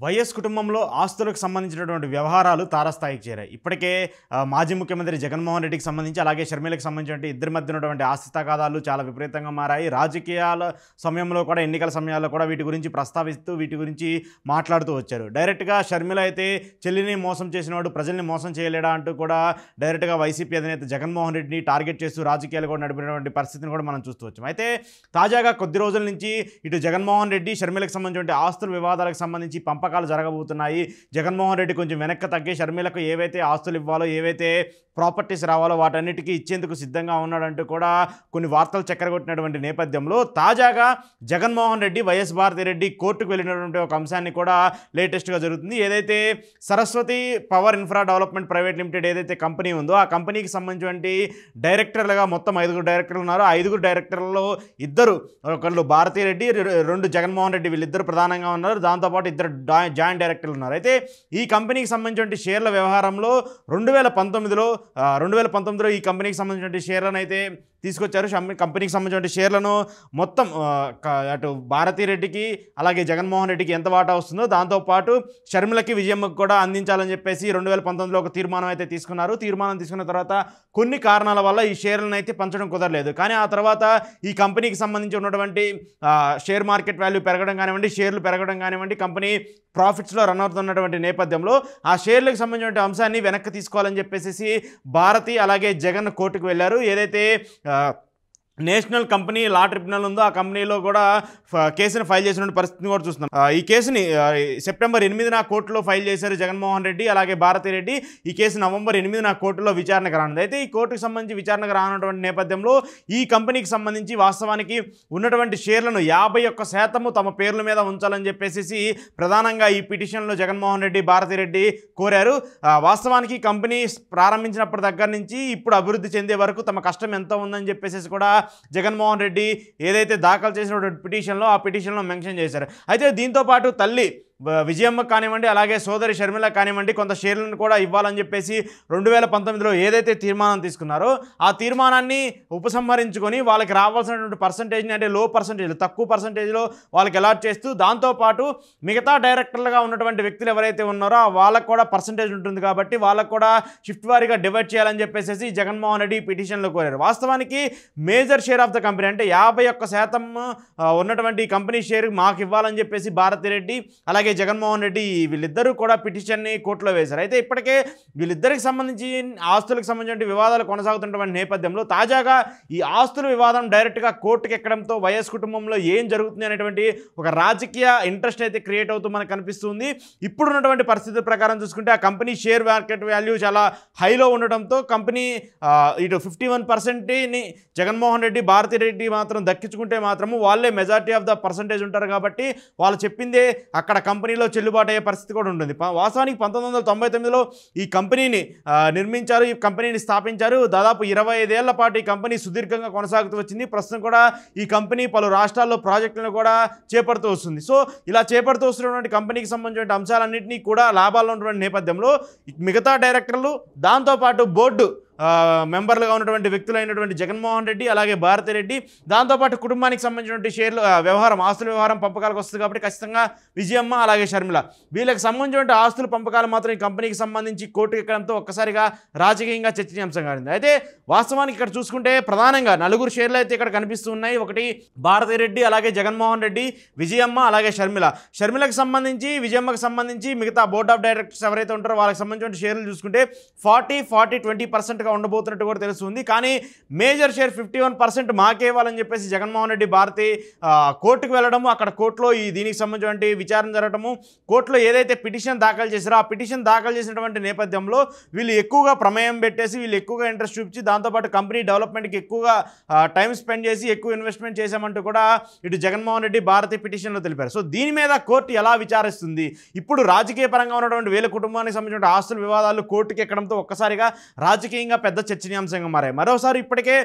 YS కుటుంబంలో ఆస్తులకు సంబంధించినటువంటి వ్యవహారాలు తారస్థాయికి చేరాయి. ఇప్పటికే మాజీ ముఖ్యమంత్రి జగన్మోహన్ రెడ్డికి సంబంధించి, అలాగే షర్మిలకు సంబంధించినటువంటి ఇద్దరి మధ్య ఉన్నటువంటి ఆస్తి తగాదాలు చాలా విపరీతంగా మారాయి. రాజకీయాల సమయంలో కూడా, ఎన్నికల సమయాల్లో కూడా వీటి గురించి ప్రస్తావిస్తూ, వీటి గురించి మాట్లాడుతూ వచ్చారు. డైరెక్ట్గా షర్మిల అయితే చెల్లిని మోసం చేసినవాడు ప్రజల్ని మోసం చేయలేడా అంటూ కూడా డైరెక్ట్గా వైసీపీ అధినేత జగన్మోహన్ రెడ్డిని టార్గెట్ చేస్తూ రాజకీయాలు కూడా నడిపినటువంటి పరిస్థితిని కూడా మనం చూస్తూ వచ్చాం. అయితే తాజాగా కొద్ది రోజుల నుంచి ఇటు జగన్మోహన్ రెడ్డి, షర్మిలకు సంబంధించినటువంటి ఆస్తుల వివాదాలకు సంబంధించి పంపకాలు జరగబోతున్నాయి. జగన్మోహన్ రెడ్డి కొంచెం వెనక్కి తగ్గి షర్మిలకు ఏవైతే ఆస్తులు ఇవ్వాలో, ఏవైతే ప్రాపర్టీస్ రావాలో వాటన్నిటికీ ఇచ్చేందుకు సిద్ధంగా ఉన్నాడంటూ కూడా కొన్ని వార్తలు చక్కరగొట్టినటువంటి నేపథ్యంలో తాజాగా జగన్మోహన్ రెడ్డి, వైఎస్ భారతిరెడ్డి కోర్టుకు వెళ్ళినటువంటి ఒక అంశాన్ని కూడా లేటెస్ట్గా జరుగుతుంది. ఏదైతే Saraswati power infra development private limited ఏదైతే కంపెనీ ఉందో, ఆ కంపెనీకి సంబంధించినటువంటి డైరెక్టర్లుగా మొత్తం 5 డైరెక్టర్లు ఉన్నారు. ఆ 5 డైరెక్టర్లలో ఇద్దరు, ఒకళ్ళు భారతిరెడ్డి, 2 జగన్మోహన్ రెడ్డి, వీళ్ళిద్దరు ప్రధానంగా ఉన్నారు. దాంతోపాటు ఇద్దరు జాయింట్ డైరెక్టర్లు ఉన్నారు. అయితే ఈ కంపెనీకి సంబంధించిన షేర్ల వ్యవహారంలో 2019లో ఈ కంపెనీకి సంబంధించిన షేర్లను అయితే తీసుకొచ్చారు. కంపెనీకి సంబంధించిన షేర్లను మొత్తం అటు భారతిరెడ్డికి అలాగే జగన్మోహన్ రెడ్డికి ఎంత వాటా వస్తుందో దాంతోపాటు షర్మిలకి, విజయమ్మకి కూడా అందించాలని చెప్పేసి 2019లో ఒక తీర్మానం అయితే తీసుకున్నారు. తీర్మానం తీసుకున్న తర్వాత కొన్ని కారణాల వల్ల ఈ షేర్లను అయితే పంచడం కుదరలేదు. కానీ ఆ తర్వాత ఈ కంపెనీకి సంబంధించి ఉన్నటువంటి షేర్ మార్కెట్ వాల్యూ పెరగడం కానివ్వండి, షేర్లు పెరగడం కానివ్వండి, కంపెనీ ప్రాఫిట్స్లో రన్ అవుతున్నటువంటి నేపథ్యంలో ఆ షేర్లకు సంబంధించిన అంశాన్ని వెనక్కి తీసుకోవాలని చెప్పేసి భారతి అలాగే జగన్ కోర్టుకు వెళ్ళారు. ఏదైతే నేషనల్ కంపెనీ లా ట్రిబ్యునల్ ఉందో ఆ కంపెనీలో కూడా కేసును ఫైల్ చేసిన పరిస్థితిని కూడా చూస్తున్నాం. ఈ కేసుని సెప్టెంబర్ 8న కోర్టులో ఫైల్ చేశారు జగన్మోహన్ రెడ్డి అలాగే భారతిరెడ్డి. ఈ కేసు నవంబర్ 8న కోర్టులో విచారణకు రానుంది. అయితే ఈ కోర్టుకు సంబంధించి విచారణకు రానున్నటువంటి నేపథ్యంలో ఈ కంపెనీకి సంబంధించి వాస్తవానికి ఉన్నటువంటి షేర్లను 51% తమ పేర్ల మీద ఉంచాలని చెప్పేసి ప్రధానంగా ఈ పిటిషన్లో జగన్మోహన్ రెడ్డి, భారతిరెడ్డి కోరారు. వాస్తవానికి కంపెనీ ప్రారంభించినప్పటి దగ్గర నుంచి ఇప్పుడు అభివృద్ధి చెందే వరకు తమ కష్టం ఎంత ఉందని చెప్పేసి కూడా జగన్మోహన్ రెడ్డి ఏదైతే దాఖలు చేసినటువంటి పిటిషన్లో ఆ పిటిషన్లో మెన్షన్ చేశారు. అయితే దీంతో పాటు తల్లి విజయమ్మ కానివ్వండి, అలాగే సోదరి షర్మిల కానివ్వండి, కొంత షేర్లను కూడా ఇవ్వాలని చెప్పేసి 2019లో ఏదైతే తీర్మానం తీసుకున్నారో ఆ తీర్మానాన్ని ఉపసంహరించుకొని వాళ్ళకి రావాల్సినటువంటి పర్సంటేజ్ని, అంటే లో పర్సంటేజ్, తక్కువ పర్సంటేజ్లో వాళ్ళకి అలాట్ చేస్తూ, దాంతోపాటు మిగతా డైరెక్టర్లుగా ఉన్నటువంటి వ్యక్తులు ఎవరైతే ఉన్నారో వాళ్ళకు కూడా పర్సంటేజ్ ఉంటుంది కాబట్టి వాళ్ళకు కూడా షిఫ్ట్ వారీగా డివైడ్ చేయాలని చెప్పేసి జగన్మోహన్ రెడ్డి పిటిషన్లో కోరారు. వాస్తవానికి major share of the company, అంటే 51% ఉన్నటువంటి కంపెనీ షేర్ మాకు ఇవ్వాలని చెప్పేసి భారతిరెడ్డి అలాగే జగన్మోహన్ రెడ్డి వీళ్ళిద్దరూ కూడా పిటిషన్ని కోర్టులో వేశారు. అయితే ఇప్పటికే వీళ్ళిద్దరికి సంబంధించి ఆస్తులకు సంబంధించిన వివాదాలు కొనసాగుతున్నటువంటి నేపథ్యంలో తాజాగా ఈ ఆస్తుల వివాదం డైరెక్ట్గా కోర్టుకు ఎక్కడంతో వైఎస్ కుటుంబంలో ఏం జరుగుతుంది అనేటువంటి ఒక రాజకీయ ఇంట్రెస్ట్ అయితే క్రియేట్ అవుతూ మనకు కనిపిస్తుంది. ఇప్పుడున్నటువంటి పరిస్థితుల ప్రకారం చూసుకుంటే ఆ కంపెనీ షేర్ మార్కెట్ వాల్యూ చాలా హైలో ఉండడంతో కంపెనీ ఇటు 51%ని జగన్మోహన్ రెడ్డి, భారతిరెడ్డి మాత్రం దక్కించుకుంటే మాత్రము వాళ్ళే మెజారిటీ ఆఫ్ ద పర్సంటేజ్ ఉంటారు కాబట్టి వాళ్ళు చెప్పిందే అక్కడ కంపెనీలో చెల్లుబాటు అయ్యే పరిస్థితి కూడా ఉంటుంది. వాస్తవానికి 1999లో ఈ కంపెనీని నిర్మించారు, ఈ కంపెనీని స్థాపించారు. దాదాపు 25 ఏళ్ల పాటు ఈ కంపెనీ సుదీర్ఘంగా కొనసాగుతూ వచ్చింది. ప్రస్తుతం కూడా ఈ కంపెనీ పలు రాష్ట్రాల్లో ప్రాజెక్టులను కూడా చేపడుతూ వస్తుంది. సో ఇలా చేపడుతూ వస్తున్నటువంటి కంపెనీకి సంబంధించిన అంశాలన్నింటినీ కూడా లాభాల్లో ఉన్నటువంటి నేపథ్యంలో మిగతా డైరెక్టర్లు, దాంతోపాటు బోర్డు మెంబర్లుగా ఉన్నటువంటి వ్యక్తులైనటువంటి జగన్మోహన్ రెడ్డి అలాగే భారతిరెడ్డి, దాంతోపాటు కుటుంబానికి సంబంధించినటువంటి షేర్లు వ్యవహారం, ఆస్తుల వ్యవహారం పంపకాలకు వస్తుంది కాబట్టి ఖచ్చితంగా విజయమ్మ అలాగే షర్మిల వీళ్ళకి సంబంధించినటువంటి ఆస్తుల పంపకాలు మాత్రం ఈ కంపెనీకి సంబంధించి కోర్టుకు ఎక్కడంతో ఒక్కసారిగా రాజకీయంగా చర్చనీయాంశంగా ఉంది. అయితే వాస్తవానికి ఇక్కడ చూసుకుంటే ప్రధానంగా 4 షేర్లు అయితే ఇక్కడ కనిపిస్తూ ఉన్నాయి. ఒకటి భారతిరెడ్డి అలాగే జగన్మోహన్ రెడ్డి, విజయమ్మ అలాగే షర్మిల. షర్మిలకు సంబంధించి, విజయమ్మకి సంబంధించి మిగతా బోర్డ్ ఆఫ్ డైరెక్టర్స్ ఎవరైతే ఉంటారో వాళ్ళకి సంబంధించిన షేర్లు చూసుకుంటే 40-20% ఉండబోతున్నట్టు కూడా తెలుస్తుంది. కానీ మేజర్ షేర్ 51% మాకే ఇవ్వాలని చెప్పేసి జగన్మోహన్ రెడ్డి, భారతి కోర్టుకు వెళ్ళడము, అక్కడ కోర్టులో దీనికి సంబంధించిన విచారణ జరగడము, కోర్టులో ఏదైతే పిటిషన్ దాఖలు చేశారో ఆ పిటిషన్ దాఖలు చేసినటువంటి నేపథ్యంలో వీళ్ళు ఎక్కువగా ప్రమేయం పెట్టేసి, వీళ్ళు ఎక్కువగా ఇంట్రెస్ట్ చూపించి, దాంతోపాటు కంపెనీ డెవలప్మెంట్కి ఎక్కువగా టైం స్పెండ్ చేసి ఎక్కువ ఇన్వెస్ట్మెంట్ చేశామంటూ కూడా ఇటు జగన్మోహన్ రెడ్డి, భారతి పిటిషన్లో తెలిపారు. సో దీని మీద కోర్టు ఎలా విచారిస్తుంది? ఇప్పుడు రాజకీయ పరంగా ఉన్నటువంటి వీళ్ళ కుటుంబానికి సంబంధించిన ఆస్తుల వివాదాలు కోర్టుకి ఎక్కడంతో ఒక్కసారిగా రాజకీయంగా పెద్ద చర్చనీయాంశంగా మారాయి. మరోసారి ఇప్పటికే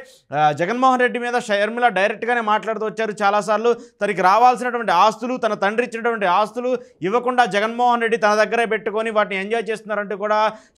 జగన్మోహన్ రెడ్డి మీద షర్మిల డైరెక్ట్గానే మాట్లాడుతూ వచ్చారు చాలాసార్లు. తనకి రావాల్సినటువంటి ఆస్తులు, తన తండ్రి ఇచ్చినటువంటి ఆస్తులు ఇవ్వకుండా జగన్మోహన్ రెడ్డి తన దగ్గరే పెట్టుకొని వాటిని ఎంజాయ్ చేస్తున్నారంటూ కూడా